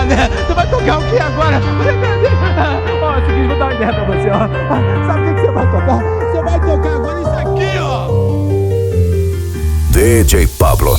Você vai tocar o que agora? Ó, é o seguinte, vou dar uma ideia pra você, ó. Sabe o que você vai tocar? Você vai tocar agora isso aqui, ó. DjPablo.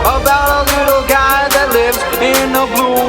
About a little guy that lives in a blue